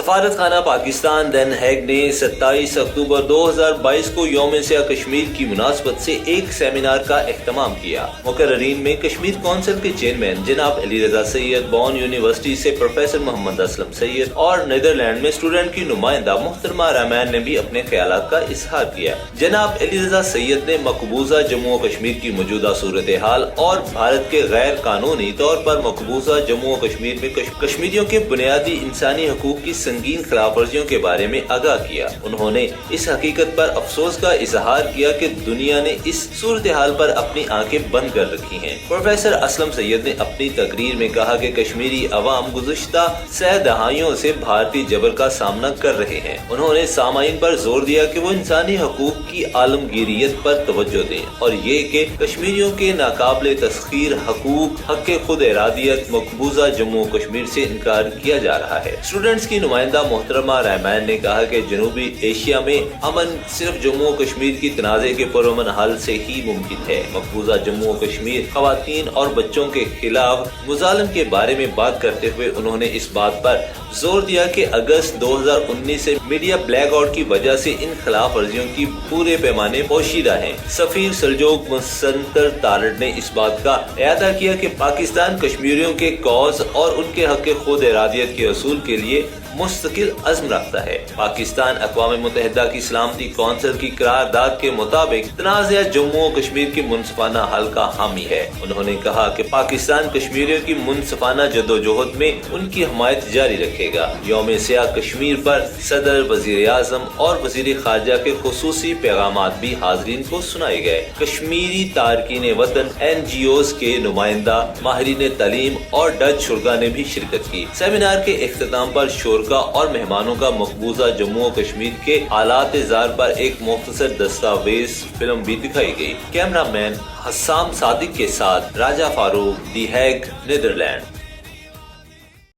سفارت خانہ پاکستان دن ہیگ نے 27 اکتوبر 2022 کو یوم سیاہ کشمیر کی مناسبت سے ایک سیمینار کا اہتمام کیا۔ مقررین میں کشمیر کونسل کے چیئرمین جناب علی رضا سید، بون یونیورسٹی سے پروفیسر محمد اسلم سید اور نیدرلینڈ میں اسٹوڈنٹ کی نمائندہ محترمہ رحمان نے بھی اپنے خیالات کا اظہار کیا۔ جناب علی رضا سید نے مقبوضہ جموں و کشمیر کی موجودہ صورتحال اور بھارت کے غیر قانونی طور پر مقبوضہ جموں و کشمیر میں کشمیریوں کے بنیادی انسانی حقوق کی سنگین خلاف ورزیوں کے بارے میں آگاہ کیا۔ انہوں نے اس حقیقت پر افسوس کا اظہار کیا کہ دنیا نے اس صورتحال پر اپنی آنکھیں بند کر رکھی ہیں۔ پروفیسر اسلم سید نے اپنی تقریر میں کہا کہ کشمیری عوام گزشتہ 6 دہائیوں سے بھارتی جبر کا سامنا کر رہے ہیں۔ انہوں نے سامعین پر زور دیا کہ وہ انسانی حقوق کی عالمگیریت پر توجہ دیں اور یہ کہ کشمیریوں کے ناقابل تسخیر حقوق، حق خود ارادیت مقبوضہ جموں و کشمیر سے انکار کیا جا رہا ہے۔ اسٹوڈنٹس کی نمائندہ محترمہ رحمان نے کہا کہ جنوبی ایشیا میں امن صرف جموں و کشمیر کی تنازع کے پرامن حل سے ہی ممکن ہے۔ مقبوضہ جموں و کشمیر خواتین اور بچوں کے خلاف مظالم کے بارے میں بات کرتے ہوئے انہوں نے اس بات پر زور دیا کہ اگست 2019 سے میڈیا بلیک آؤٹ کی وجہ سے ان خلاف ورزیوں کی پورے پیمانے پوشیدہ ہیں۔ سفیر سلجوق مسنتر تارڑ نے اس بات کا اعادہ کیا کہ پاکستان کشمیریوں کے کاز اور ان کے حق خود ارادیت کے اصول کے لیے مستقل عزم رکھتا ہے۔ پاکستان اقوام متحدہ کی سلامتی کونسل کی قرارداد کے مطابق تنازع جموں و کشمیر کے منصفانہ حل کا حامی ہے۔ انہوں نے کہا کہ پاکستان کشمیریوں کی منصفانہ جدوجہد میں ان کی حمایت جاری رکھے گا۔ یوم سیاہ کشمیر پر صدر، وزیر اعظم اور وزیر خارجہ کے خصوصی پیغامات بھی حاضرین کو سنائے گئے۔ کشمیری تارکین وطن، NGOs کے نمائندہ، ماہرین تعلیم اور ڈچ شرکاء نے بھی شرکت کی۔ سیمینار کے اختتام پر شرکاء اور مہمانوں کا مقبوضہ جموں و کشمیر کے حالات زار پر ایک مختصر دستاویز فلم بھی دکھائی گئی۔ کیمرہ مین حسام صادق کے ساتھ راجہ فاروق، دی ہیگ، نیدرلینڈ۔